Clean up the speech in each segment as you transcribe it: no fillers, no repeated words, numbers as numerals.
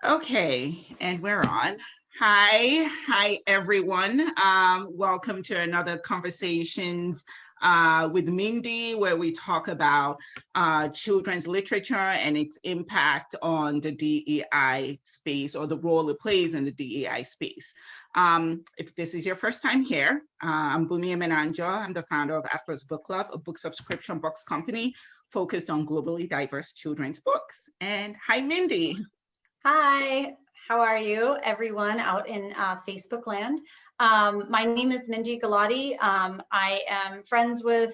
Okay, and we're on. Hi everyone. Welcome to another Conversations with Mindy, where we talk about children's literature and its impact on the DEI space, or the role it plays in the DEI space. If this is your first time here, I'm Bumi Emenanjo. I'm the founder of Atlas Book Club, a book subscription books company focused on globally diverse children's books. And hi, Mindy. Hi, how are you, everyone out in Facebook land? My name is Mindy Gulati. I am friends with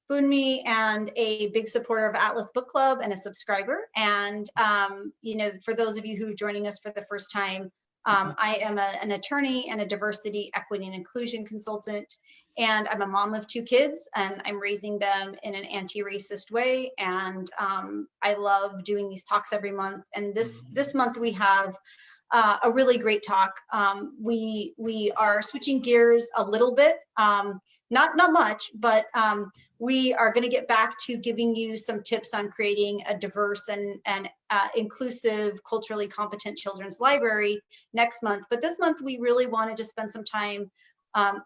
Bunmi and a big supporter of Atlas Book Club and a subscriber. And, for those of you who are joining us for the first time, I am an attorney and a diversity, equity, and inclusion consultant. And I'm a mom of 2 kids, and I'm raising them in an anti-racist way. And I love doing these talks every month. And this month we have a really great talk. We are switching gears a little bit, not much, but we are going to get back to giving you some tips on creating a diverse and inclusive, culturally competent children's library next month. But this month, we really wanted to spend some time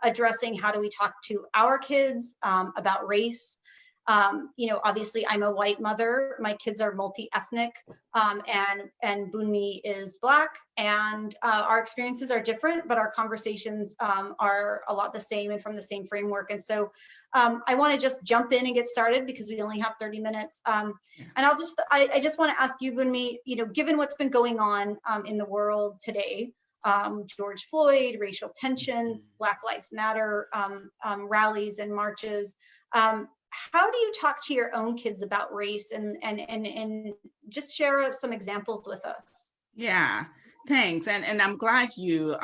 addressing how do we talk to our kids about race. Obviously, I'm a white mother. My kids are multi-ethnic, and Bunmi is Black, and our experiences are different, but our conversations are a lot the same and from the same framework. And so I want to just jump in and get started because we only have 30 minutes. And I just want to ask you, Bunmi, given what's been going on in the world today, George Floyd, racial tensions, Black Lives Matter rallies and marches, how do you talk to your own kids about race and just share some examples with us? Yeah, thanks. And I'm glad you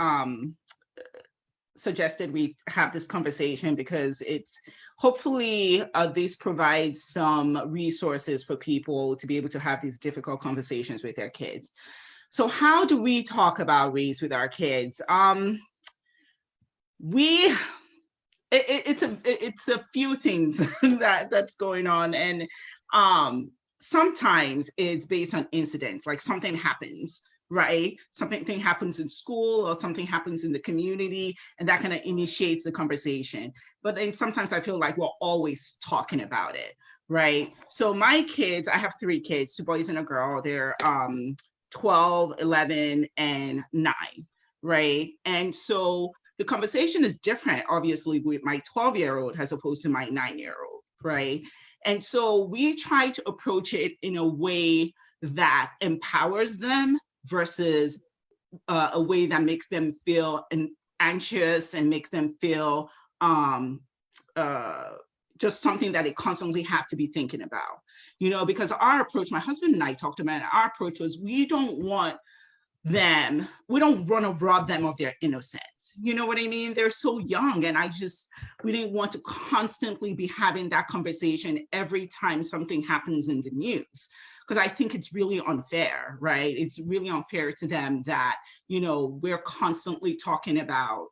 suggested we have this conversation, because it's hopefully this provides some resources for people to be able to have these difficult conversations with their kids. So how do we talk about race with our kids? It's a few things that's going on, and sometimes it's based on incidents, like something happens, right? Something happens in school or something happens in the community, and that kind of initiates the conversation. But then sometimes I feel like we're always talking about it, right? So my kids, I have 3 kids, 2 boys and a girl. They're 12, 11, and 9, right? And so the conversation is different, obviously, with my 12-year-old as opposed to my 9-year-old, right? And so we try to approach it in a way that empowers them versus a way that makes them feel anxious and makes them feel just something that they constantly have to be thinking about, because our approach, my husband and I talked about it, our approach was we don't want we don't want to rob them of their innocence. You know what I mean? They're so young, and we didn't want to constantly be having that conversation every time something happens in the news, because I think it's really unfair, right? It's really unfair to them that, we're constantly talking about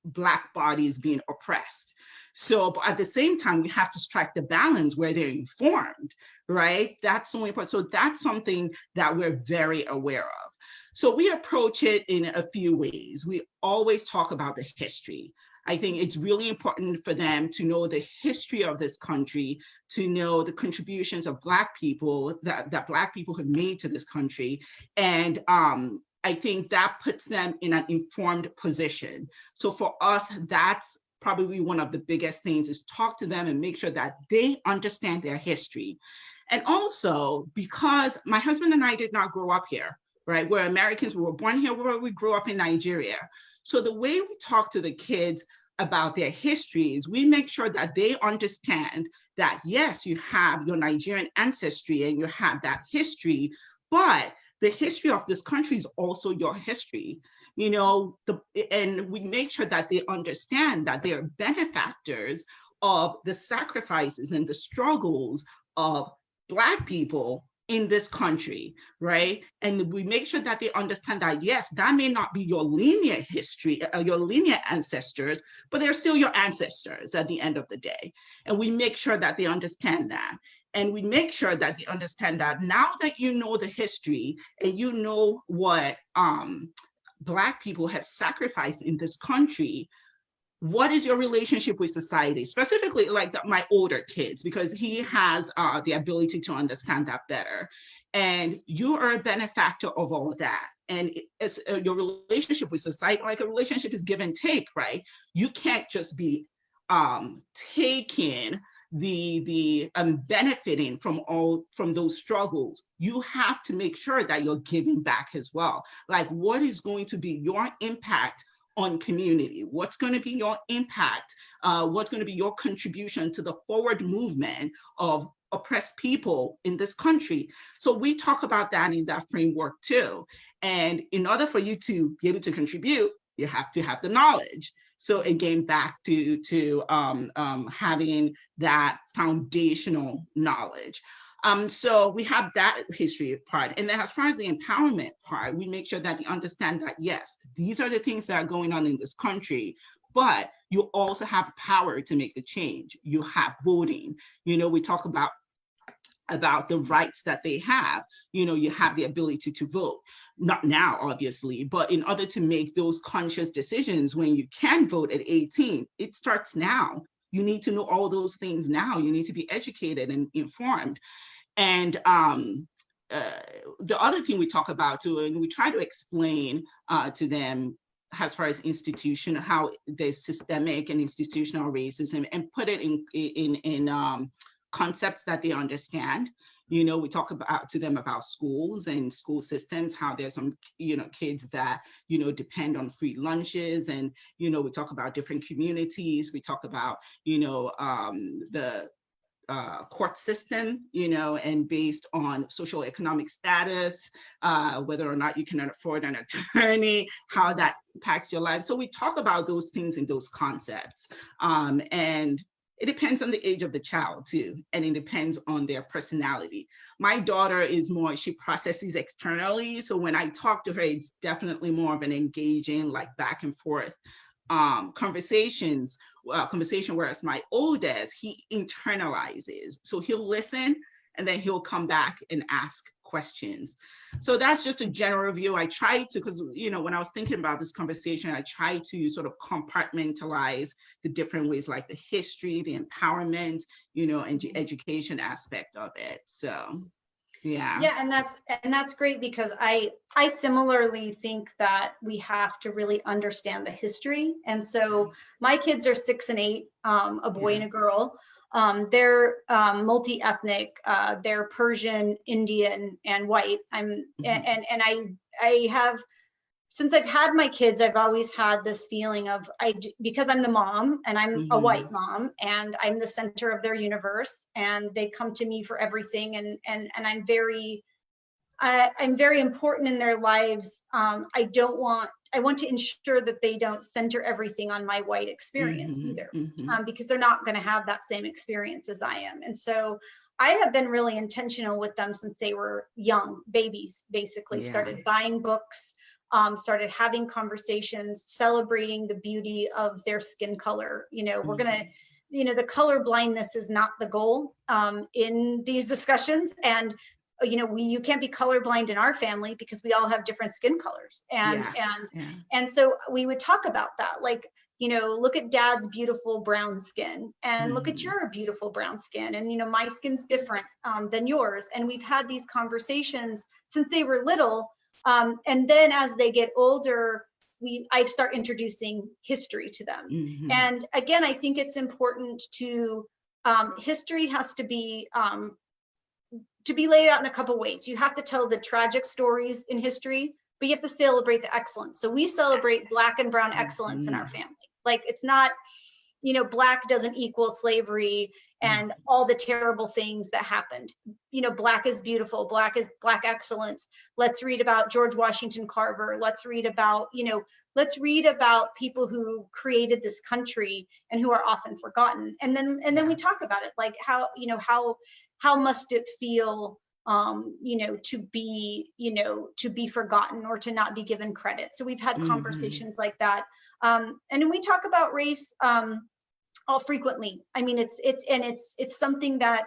Black bodies being oppressed. So, but at the same time, we have to strike the balance where they're informed, right? That's so important. So that's something that we're very aware of. So we approach it in a few ways. We always talk about the history. I think it's really important for them to know the history of this country, to know the contributions of Black people that Black people have made to this country. And I think that puts them in an informed position. So for us, that's probably one of the biggest things, is talk to them and make sure that they understand their history. And also, because my husband and I did not grow up here, right? We're Americans, we were born here, we grew up in Nigeria. So the way we talk to the kids about their histories, we make sure that they understand that, yes, you have your Nigerian ancestry and you have that history, but the history of this country is also your history, and we make sure that they understand that they are benefactors of the sacrifices and the struggles of Black people in this country, right? And we make sure that they understand that, yes, that may not be your linear history, your linear ancestors, but they're still your ancestors at the end of the day. And we make sure that they understand that. And we make sure that they understand that now that you know the history and you know what Black people have sacrificed in this country, what is your relationship with society, specifically like my older kids, because he has the ability to understand that better. And you are a benefactor of all of that. And it's your relationship with society, like a relationship is give and take, right? You can't just be taking the benefiting from those struggles. You have to make sure that you're giving back as well. Like, what is going to be your impact on community? What's going to be your impact? What's going to be your contribution to the forward movement of oppressed people in this country? So we talk about that in that framework too. And in order for you to be able to contribute, you have to have the knowledge. So again, back to having that foundational knowledge. So we have that history part. And then as far as the empowerment part, we make sure that they understand that, yes, these are the things that are going on in this country, but you also have power to make the change. You have voting. You know, we talk about the rights that they have. You know, you have the ability to vote. Not now, obviously, but in order to make those conscious decisions when you can vote at 18, it starts now. You need to know all those things now. You need to be educated and informed. And the other thing we talk about too, and we try to explain to them as far as institution, how there's systemic and institutional racism, and put it in concepts that they understand. You know, we talk about to them about schools and school systems, how there's some, you know, kids that, you know, depend on free lunches. And, you know, we talk about different communities. We talk about, you know, the court system, you know, and based on social economic status, whether or not you can afford an attorney, how that impacts your life. So we talk about those things and those concepts. And it depends on the age of the child too, and it depends on their personality. My daughter is more, she processes externally. So when I talk to her, it's definitely more of an engaging, like back and forth conversation, whereas my oldest, he internalizes. So he'll listen and then he'll come back and ask questions. So that's just a general view. I try to, because, you know, when I was thinking about this conversation, I try to sort of compartmentalize the different ways, like the history, the empowerment, you know, and the education aspect of it. So yeah, and that's great, because I similarly think that we have to really understand the history. And so my kids are 6 and 8, a boy and a girl. They're multi-ethnic. They're Persian, Indian, and white. And I have, since I've had my kids, I've always had this feeling of, because I'm the mom and I'm a white mom and I'm the center of their universe, and they come to me for everything, and I'm very important in their lives. I want to ensure that they don't center everything on my white experience either, because they're not going to have that same experience as I am. And so I have been really intentional with them since they were young babies, basically. Started buying books, started having conversations, celebrating the beauty of their skin color. You know, we're gonna, you know, the color blindness is not the goal in these discussions. And you know, you can't be colorblind in our family because we all have different skin colors. And so we would talk about that, like, you know, look at dad's beautiful brown skin and look at your beautiful brown skin. And, you know, my skin's different than yours. And we've had these conversations since they were little. And then as they get older, I start introducing history to them. And again, I think it's important to, history has to be laid out in a couple ways. You have to tell the tragic stories in history, but you have to celebrate the excellence. So we celebrate Black and brown excellence in our family. Like, it's not, you know, Black doesn't equal slavery and all the terrible things that happened. You know, Black is beautiful. Black is Black excellence. Let's read about George Washington Carver. Let's read about, you know, let's read about people who created this country and who are often forgotten. And then we talk about it, like how, you know, how must it feel to be forgotten or to not be given credit. So we've had conversations like that. And we talk about race all frequently. I mean, it's something that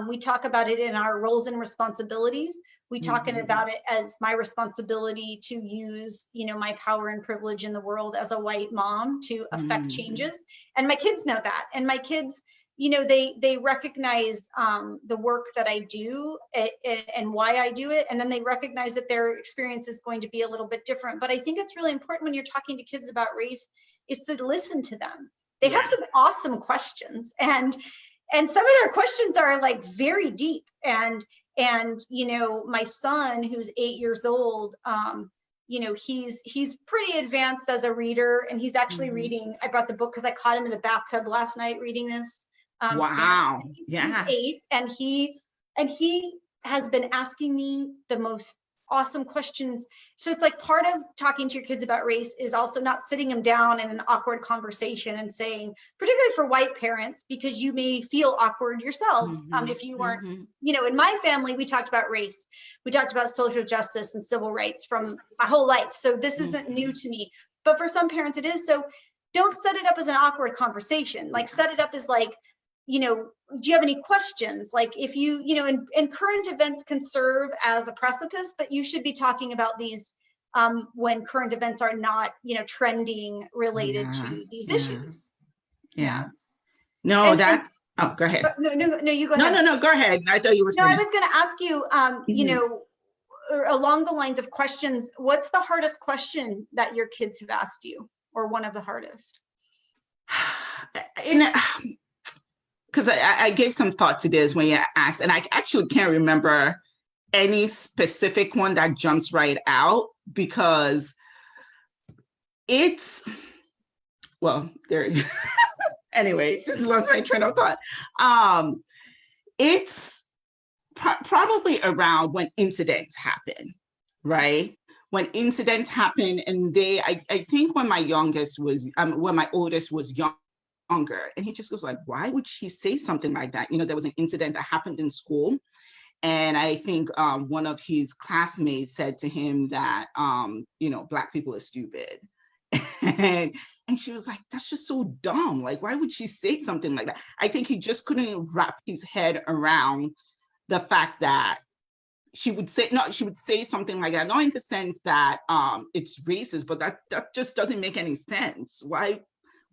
we talk about it in our roles and responsibilities. We talk about it as my responsibility to use, my power and privilege in the world as a white mom to affect changes. And my kids know that. And my kids, they recognize the work that I do and why I do it. And then they recognize that their experience is going to be a little bit different. But I think it's really important when you're talking to kids about race is to listen to them. They have some awesome questions, and some of their questions are like very deep. And my son, who's 8 years old, he's pretty advanced as a reader, and he's actually reading. I brought the book because I caught him in the bathtub last night reading this. Wow. He's 8, and he has been asking me the most awesome questions. So it's like part of talking to your kids about race is also not sitting them down in an awkward conversation and saying, particularly for white parents, because you may feel awkward yourselves if you weren't, in my family, we talked about race. We talked about social justice and civil rights from my whole life. So this isn't new to me, but for some parents it is. So don't set it up as an awkward conversation. Like set it up as like, do you have any questions? Like if and current events can serve as a precipice, but you should be talking about these when current events are not, trending related to these issues. Yeah. No, that's, oh, go ahead. No, you go ahead. No, go ahead. I thought you were. No, I was going to ask you, along the lines of questions, what's the hardest question that your kids have asked you, or one of the hardest? Because I gave some thought to this when you asked, and I actually can't remember any specific one that jumps right out, because anyway, this lost my train of thought. It's probably around when incidents happen, right? When incidents happen, and I think when my oldest was younger, and he just goes like, why would she say something like that? There was an incident that happened in school, and I think one of his classmates said to him that Black people are stupid. and she was like, that's just so dumb. Like, why would she say something like that? I think he just couldn't wrap his head around the fact that she would say something like that, not in the sense that it's racist, but that just doesn't make any sense. Why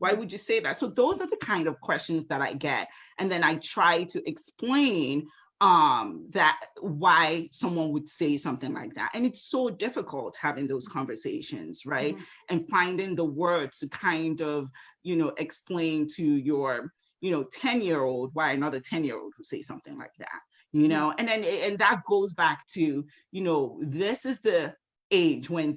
would you say that? So those are the kind of questions that I get. And then I try to explain that why someone would say something like that. And it's so difficult having those conversations, right? And finding the words to kind of, explain to your, 10-year-old why another 10-year-old would say something like that, and that goes back to, this is the age when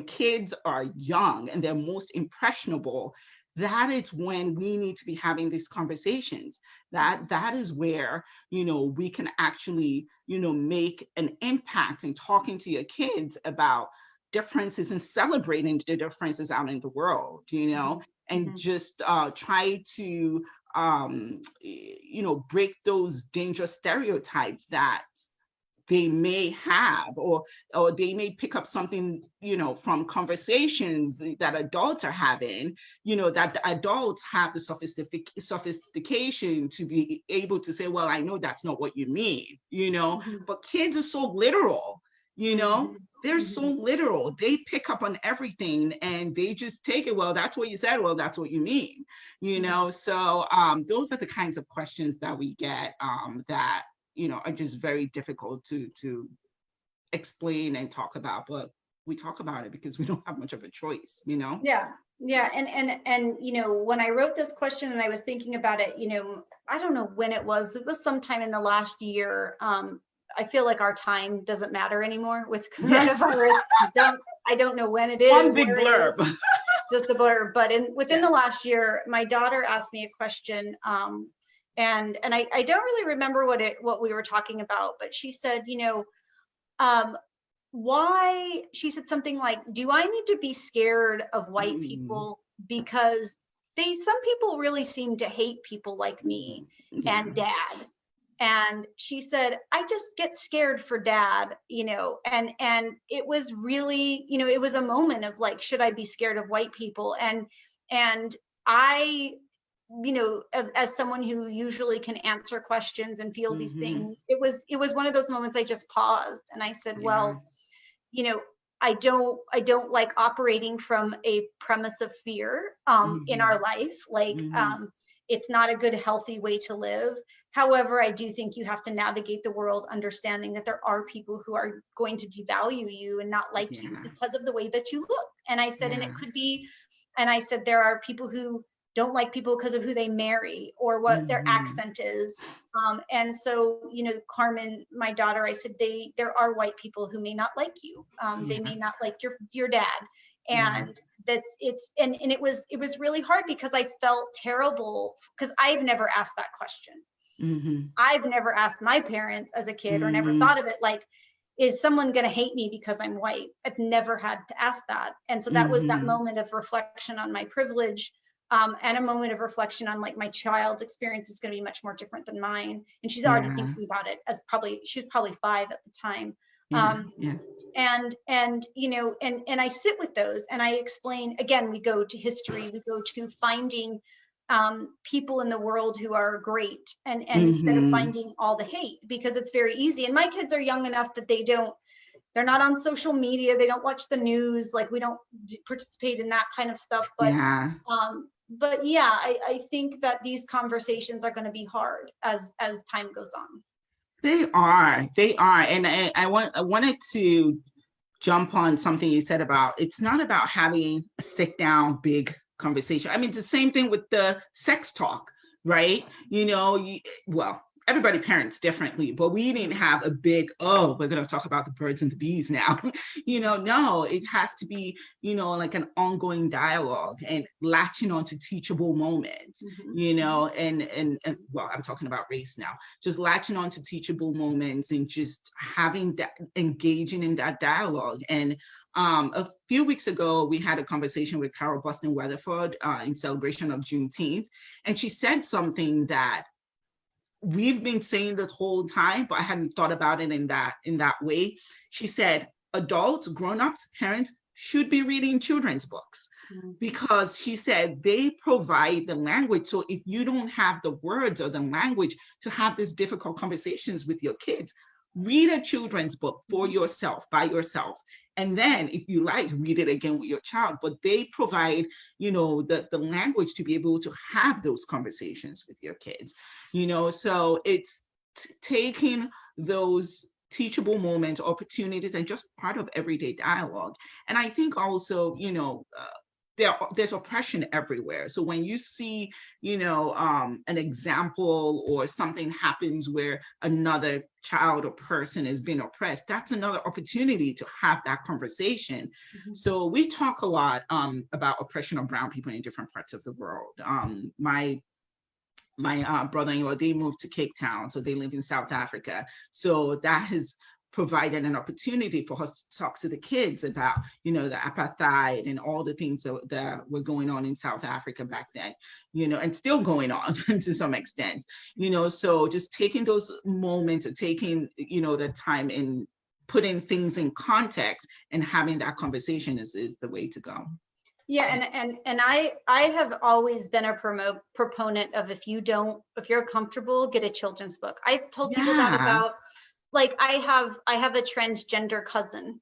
kids are young and they're most impressionable. That is when we need to be having these conversations. That is where, we can actually, make an impact in talking to your kids about differences and celebrating the differences out in the world, and just try to, break those dangerous stereotypes that they may have, or they may pick up something, from conversations that adults are having, that the adults have the sophistication to be able to say, well, I know that's not what you mean, but kids are so literal, they're so literal. They pick up on everything and they just take it, well, that's what you said, well, that's what you mean, so those are the kinds of questions that we get that are just very difficult to explain and talk about, but we talk about it because we don't have much of a choice, Yeah. And when I wrote this question and I was thinking about it, I don't know when it was sometime in the last year. I feel like our time doesn't matter anymore with coronavirus. I don't know when it is. One big blurb. Just a blurb. But within the last year, my daughter asked me a question, and I don't really remember what we were talking about, but she said, why, she said something like, do I need to be scared of white people? Because some people really seem to hate people like me and dad. And she said, I just get scared for dad, and it was really, it was a moment of like, should I be scared of white people? And I, as someone who usually can answer questions and feel these things, it was one of those moments I just paused and I said, well, I don't like operating from a premise of fear in our life. Like, it's not a good, healthy way to live. However, I do think you have to navigate the world understanding that there are people who are going to devalue you and not like you because of the way that you look. And I said, and it could be, and I said, there are people who don't like people because of who they marry or what their accent is. And so, Carmen, my daughter, I said, there are white people who may not like you. They may not like your dad. And it was really hard because I felt terrible because I've never asked that question. I've never asked my parents as a kid or never thought of it like, is someone going to hate me because I'm white? I've never had to ask that. And so that was that moment of reflection on my privilege. And a moment of reflection on like my child's experience is going to be much more different than mine. And she's already thinking about it she was probably 5 at the time. And I sit with those and I explain, again, we go to history, we go to finding people in the world who are great and instead of finding all the hate, because it's very easy. And my kids are young enough that they're not on social media. They don't watch the news. Like we don't participate in that kind of stuff. But I think that these conversations are going to be hard as time goes on. They are. And I wanted to jump on something you said about, it's not about having a sit down, big conversation. I mean, it's the same thing with the sex talk, right? Everybody parents differently, but we didn't have a big, we're going to talk about the birds and the bees now. No, it has to be, like an ongoing dialogue and latching on to teachable moments, and I'm talking about race now, just latching on to teachable moments and just having that, engaging in that dialogue. And a few weeks ago, we had a conversation with Carol Boston Weatherford in celebration of Juneteenth, and she said something that we've been saying this whole time, but I hadn't thought about it in that way. She said, adults, grown-ups, parents should be reading children's books because she said they provide the language. So if you don't have the words or the language to have these difficult conversations with your kids, read a children's book for yourself, by yourself. And then if you like, read it again with your child, but they provide, the language to be able to have those conversations with your kids, so it's taking those teachable moments, opportunities, and just part of everyday dialogue. And I think also, there's oppression everywhere. So when you see, an example or something happens where another child or person is being oppressed, that's another opportunity to have that conversation. So we talk a lot about oppression of brown people in different parts of the world. My brother-in-law, they moved to Cape Town, so they live in South Africa. So that has provided an opportunity for us to talk to the kids about, the apartheid and all the things that were going on in South Africa back then, and still going on to some extent, so just taking those moments or taking, the time and putting things in context and having that conversation is the way to go. Yeah, and I have always been a proponent of if you're comfortable, get a children's book. I've told people that about, like, I have a transgender cousin,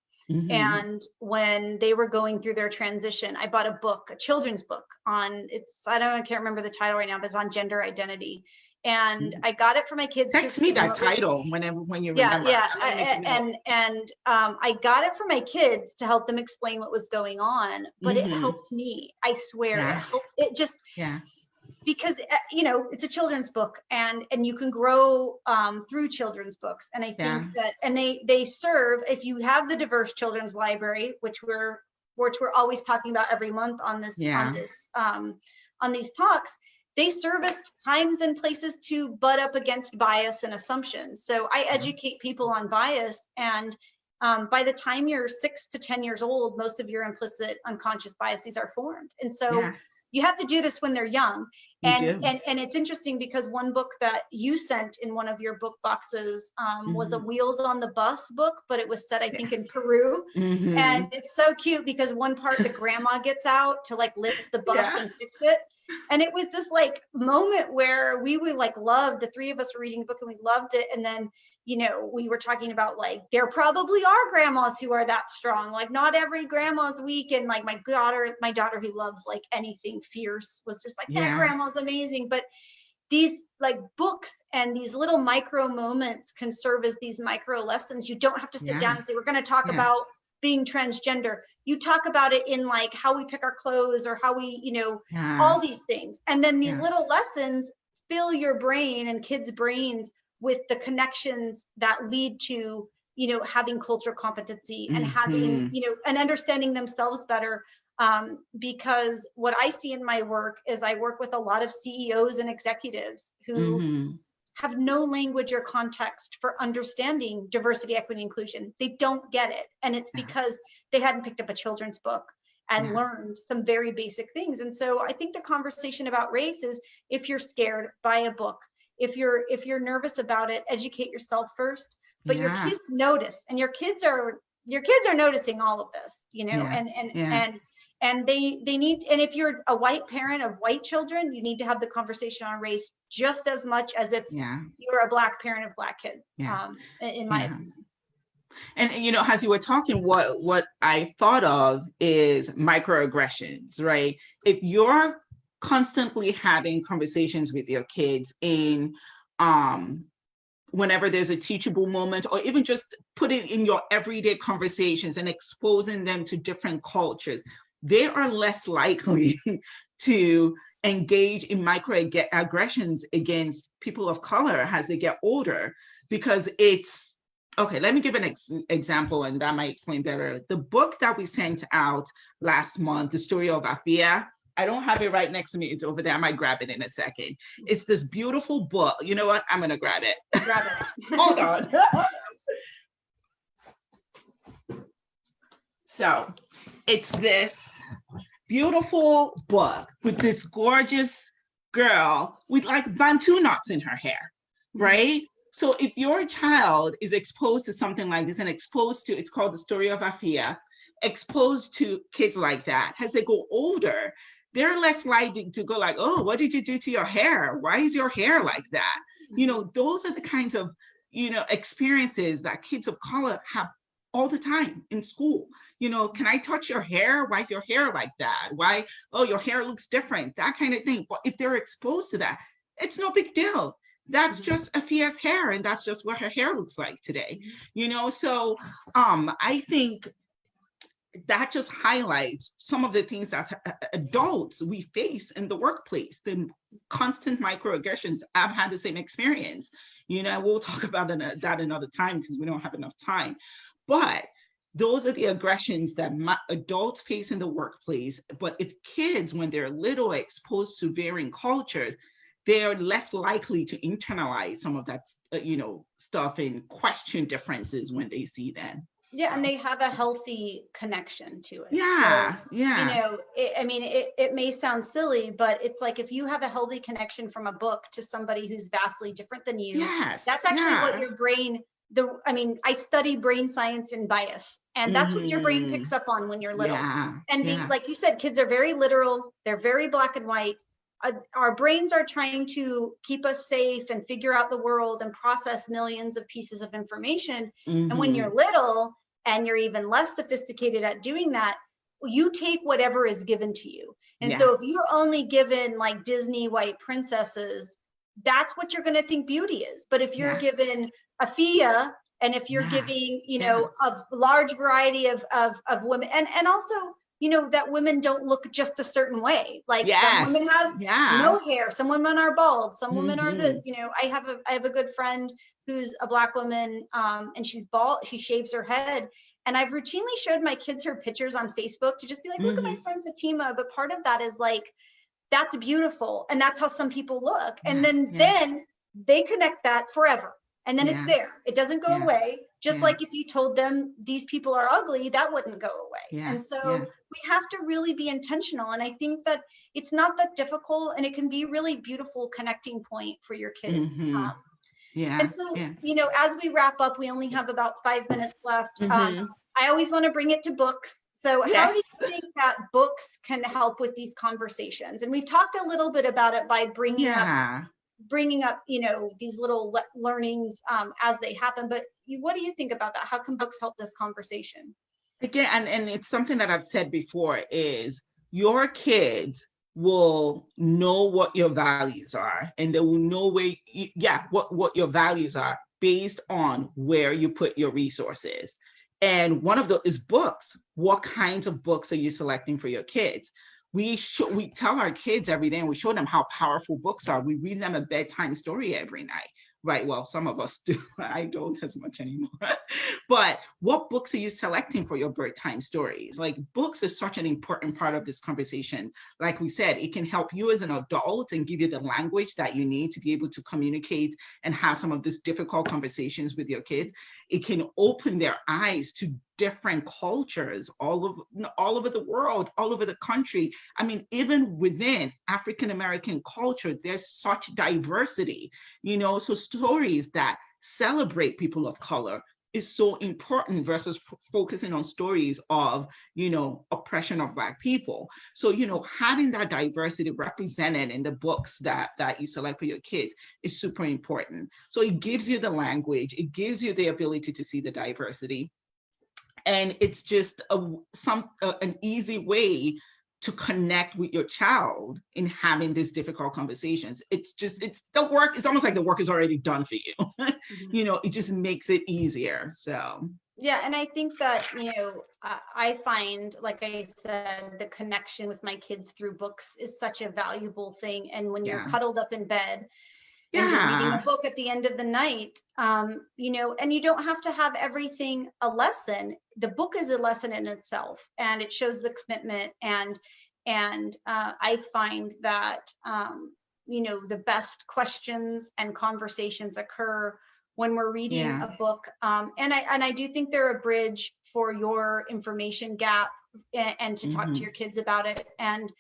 and when they were going through their transition, I bought a children's book on, I can't remember the title right now, but it's on gender identity. And I got it for my kids. Text me that title when you remember. I got it for my kids to help them explain what was going on, but it helped me. I swear, it helped. It just, because it's a children's book, and you can grow through children's books. And I think that, and they serve, if you have the diverse children's library, which we're always talking about every month on this on these talks. They serve as times and places to butt up against bias and assumptions. So I educate people on bias, and by the time you're 6 to 10 years old, most of your implicit unconscious biases are formed. And so you have to do this when they're young. You And, do. and it's interesting because one book that you sent in one of your book boxes was a Wheels on the Bus book, but it was set, I think, in Peru. And it's so cute because one part the grandma gets out to like lift the bus and fix it. And it was this like moment where we would like love, the three of us were reading the book and we loved it. And then, you know, we were talking about like, there probably are grandmas who are that strong. Like not every grandma's weak. And like my daughter who loves like anything fierce was just like, that grandma's amazing. But these like books and these little micro moments can serve as these micro lessons. You don't have to sit down and say, we're going to talk about being transgender. You talk about it in like how we pick our clothes or how we, you know, all these things. And then these little lessons fill your brain and kids' brains with the connections that lead to, you know, having cultural competency and having, you know, and understanding themselves better. Because what I see in my work is I work with a lot of CEOs and executives who have no language or context for understanding diversity, equity, inclusion. They don't get it. And it's because they hadn't picked up a children's book and learned some very basic things. And so I think the conversation about race is, if you're scared, buy a book. If you're nervous about it, educate yourself first. But your kids notice, and your kids are noticing all of this, you know, and they need, and if you're a white parent of white children, you need to have the conversation on race just as much as if you're a black parent of black kids, in my opinion. And, you know, as you were talking, what I thought of is microaggressions, right? If you're constantly having conversations with your kids in, whenever there's a teachable moment, or even just put it in your everyday conversations and exposing them to different cultures, they are less likely to engage in microaggressions against people of color as they get older, because it's, okay, let me give an example, and that might explain better. The book that we sent out last month, The Story of Afia, I don't have it right next to me. It's over there. I might grab it in a second. It's this beautiful book. You know what? I'm going to grab it. Grab it. Hold on. So it's this beautiful book with this gorgeous girl with like Bantu knots in her hair, right? So if your child is exposed to something like this and exposed to, it's called The Story of Afia, exposed to kids like that, as they go older, they're less likely to go like, oh, what did you do to your hair? Why is your hair like that? You know, those are the kinds of, you know, experiences that kids of color have all the time in school. You know, can I touch your hair? Why is your hair like that? Why, oh, your hair looks different, that kind of thing. But if they're exposed to that, it's no big deal. That's just Afia's hair, and that's just what her hair looks like today. You know, so I think that just highlights some of the things that adults we face in the workplace, the constant microaggressions. I've had the same experience. You know, we'll talk about that another time because we don't have enough time. But those are the aggressions that adults face in the workplace. But if kids, when they're little, exposed to varying cultures, they're less likely to internalize some of that, you know, stuff and question differences when they see them. Yeah, and they have a healthy connection to it. Yeah, so, yeah. You know, it may sound silly, but it's like if you have a healthy connection from a book to somebody who's vastly different than you, that's actually what your brain, I study brain science and bias, and that's what your brain picks up on when you're little. And like you said, kids are very literal, they're very black and white. Our brains are trying to keep us safe and figure out the world and process millions of pieces of information. And when you're little and you're even less sophisticated at doing that, you take whatever is given to you. And so if you're only given like Disney white princesses, that's what you're going to think beauty is. But if you're given Afia, and if you're giving, you know, a large variety of women, and also, you know, that women don't look just a certain way. Like some women have no hair, some women are bald, some women are the, you know, I have a good friend who's a black woman, and she's bald, she shaves her head. And I've routinely showed my kids her pictures on Facebook to just be like, look at my friend Fatima. But part of that is like, that's beautiful. And that's how some people look. And then they connect that forever. And then it's there. It doesn't go away. Just like if you told them these people are ugly, that wouldn't go away. And so we have to really be intentional. And I think that it's not that difficult, and it can be a really beautiful connecting point for your kids. And so, you know, as we wrap up, we only have about 5 minutes left. I always want to bring it to books. So how do you think that books can help with these conversations? And we've talked a little bit about it by bringing up, you know, these little learnings as they happen. But what do you think about that? How can books help this conversation? Again, and it's something that I've said before, is your kids will know what your values are, and they will know what your values are based on where you put your resources. And one of those is books. What kinds of books are you selecting for your kids? We tell our kids every day, and we show them how powerful books are. We read them a bedtime story every night, right? Well, some of us do. I don't as much anymore. But what books are you selecting for your bedtime stories? Like, books is such an important part of this conversation. Like we said, it can help you as an adult and give you the language that you need to be able to communicate and have some of these difficult conversations with your kids. It can open their eyes to different cultures all over the world, all over the country. I mean, even within African American culture, there's such diversity, you know, so stories that celebrate people of color is so important versus focusing on stories of, you know, oppression of Black people. So, you know, having that diversity represented in the books that you select for your kids is super important. So it gives you the language, it gives you the ability to see the diversity. And it's just an easy way to connect with your child in having these difficult conversations. It's the work. It's almost like the work is already done for you. You know, it just makes it easier. So. Yeah, and I think that, you know, I find, like I said, the connection with my kids through books is such a valuable thing. And when you're cuddled up in bed, and you're reading a book at the end of the night, you know, and you don't have to have everything a lesson. The book is a lesson in itself, and it shows the commitment. And I find that, you know, the best questions and conversations occur when we're reading a book. And I do think they're a bridge for your information gap and to talk to your kids about it. And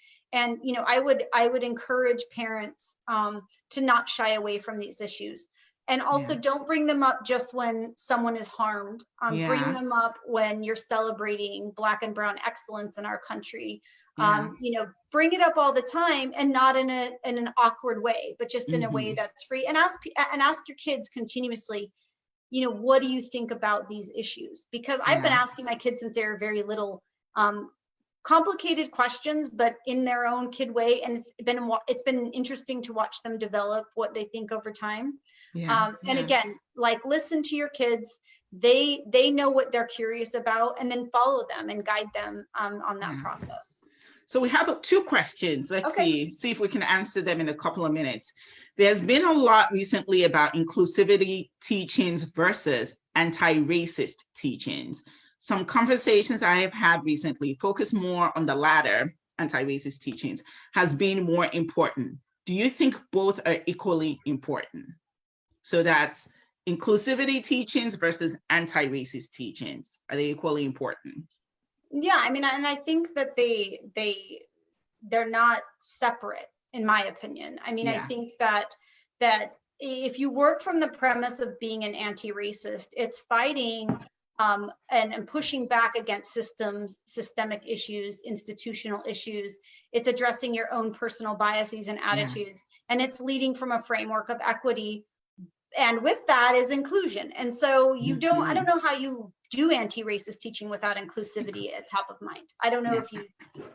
you know, I would encourage parents to not shy away from these issues, and also don't bring them up just when someone is harmed. Bring them up when you're celebrating Black and Brown excellence in our country. You know, bring it up all the time, and not in an awkward way, but just in a way that's free. And ask your kids continuously, you know, what do you think about these issues? Because I've been asking my kids since they were very little. Complicated questions, but in their own kid way, and it's been interesting to watch them develop what they think over time. And again, like, listen to your kids. They know what they're curious about, and then follow them and guide them on that process. So we have 2 questions. Let's see if we can answer them in a couple of minutes. There's been a lot recently about inclusivity teachings versus anti-racist teachings. Some conversations I have had recently focus more on the latter, anti-racist teachings, has been more important. Do you think both are equally important? So that's inclusivity teachings versus anti-racist teachings. Are they equally important? Yeah, I mean, and I think that they're not separate, in my opinion. I mean, I think that if you work from the premise of being an anti-racist, it's fighting and pushing back against systemic issues, institutional issues. It's addressing your own personal biases and attitudes, and it's leading from a framework of equity. And with that is inclusion. And so I don't know how you do anti-racist teaching without inclusivity at top of mind. I don't know if you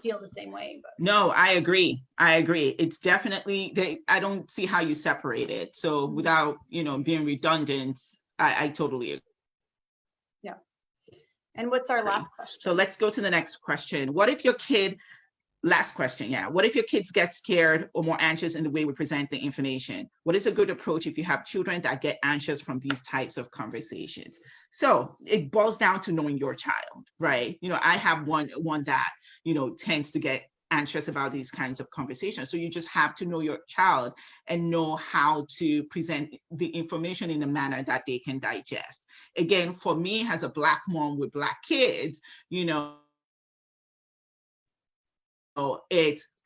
feel the same way. But. No, I agree. It's definitely, I don't see how you separate it. So without, you know, being redundant, I totally agree. Yeah. And what's our last question? So let's go to the next question. What if your kid, last question, what if your kids get scared or more anxious in the way we present the information? What is a good approach if you have children that get anxious from these types of conversations? So it boils down to knowing your child, right? You know, I have one that, you know, tends to get anxious about these kinds of conversations. So you just have to know your child and know how to present the information in a manner that they can digest. Again, for me as a Black mom with Black kids, you know,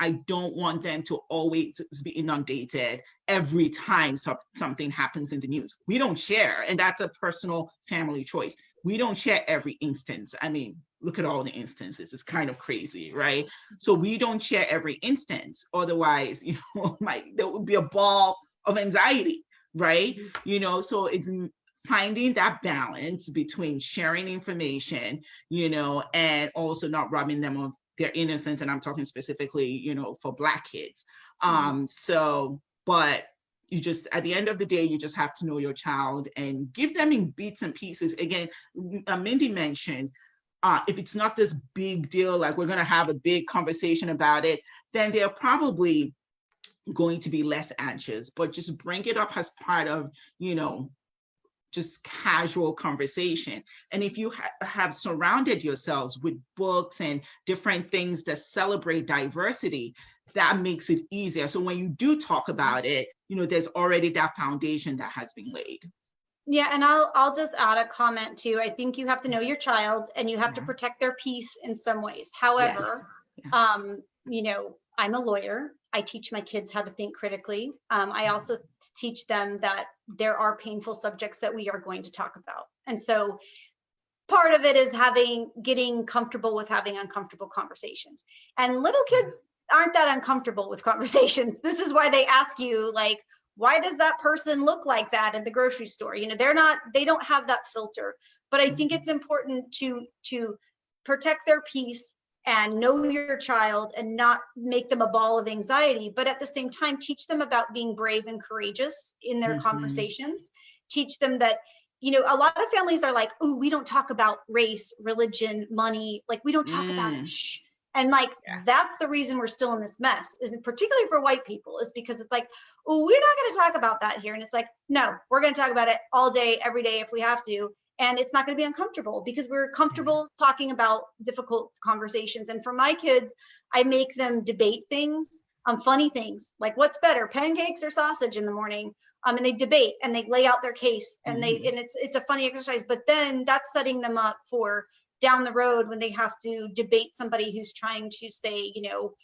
I don't want them to always be inundated every time something happens in the news. We don't share, and that's a personal family choice. We don't share every instance. I mean, look at all the instances. It's kind of crazy, right? So we don't share every instance. Otherwise, you know, there would be a ball of anxiety, right? You know, so it's finding that balance between sharing information, you know, and also not robbing them of their innocence. And I'm talking specifically, you know, for Black kids. So, but you just, at the end of the day, you just have to know your child and give them in bits and pieces. Again, Mindy mentioned, if it's not this big deal, like we're going to have a big conversation about it, then they're probably going to be less anxious, but just bring it up as part of, you know, just casual conversation. And if you have surrounded yourselves with books and different things that celebrate diversity, that makes it easier. So when you do talk about it, you know, there's already that foundation that has been laid. Yeah, and I'll just add a comment too. I think you have to know your child and you have to protect their peace in some ways. However, you know, I'm a lawyer. I teach my kids how to think critically. I also teach them that there are painful subjects that we are going to talk about. And so part of it is getting comfortable with having uncomfortable conversations. And little kids aren't that uncomfortable with conversations. This is why they ask you, like, why does that person look like that in the grocery store? You know, they don't have that filter. But I think it's important to protect their peace and know your child and not make them a ball of anxiety, but at the same time, teach them about being brave and courageous in their conversations. Teach them that, you know, a lot of families are like, oh, we don't talk about race, religion, money, like we don't talk about it. Shh. And like, that's the reason we're still in this mess, is particularly for white people, is because it's like, oh, we're not going to talk about that here. And it's like, no, we're going to talk about it all day, every day if we have to. And it's not going to be uncomfortable because we're comfortable talking about difficult conversations. And for my kids, I make them debate things, funny things, like what's better, pancakes or sausage in the morning? And they debate and they lay out their case, and it's a funny exercise. But then that's setting them up for down the road when they have to debate somebody who's trying to say, you know,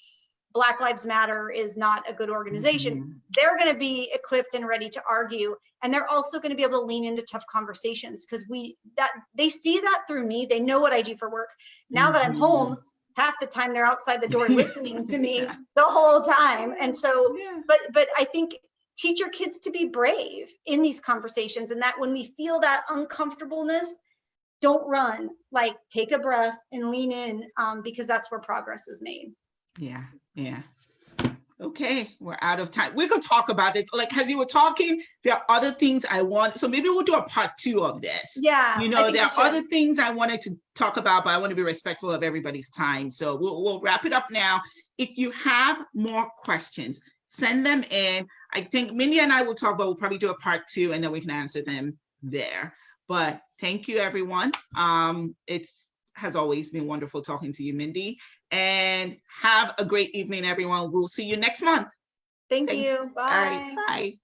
Black Lives Matter is not a good organization. They're going to be equipped and ready to argue. And they're also going to be able to lean into tough conversations because they see that through me. They know what I do for work. Now that I'm home, half the time they're outside the door listening to me the whole time. And so, but I think teach your kids to be brave in these conversations, and that when we feel that uncomfortableness, don't run, like take a breath and lean in, because that's where progress is made. Yeah. Okay, we're out of time. We could talk about this. Like, as you were talking, there are other things I want. So maybe we'll do a part 2 of this. Yeah. You know, there are other things I wanted to talk about, but I want to be respectful of everybody's time. So we'll wrap it up now. If you have more questions, send them in. I think Mindy and I will talk, but we'll probably do a part 2 and then we can answer them there. But thank you, everyone. It's has always been wonderful talking to you, Mindy, and have a great evening, everyone. We'll see you next month. Thank you. Bye. All right, bye.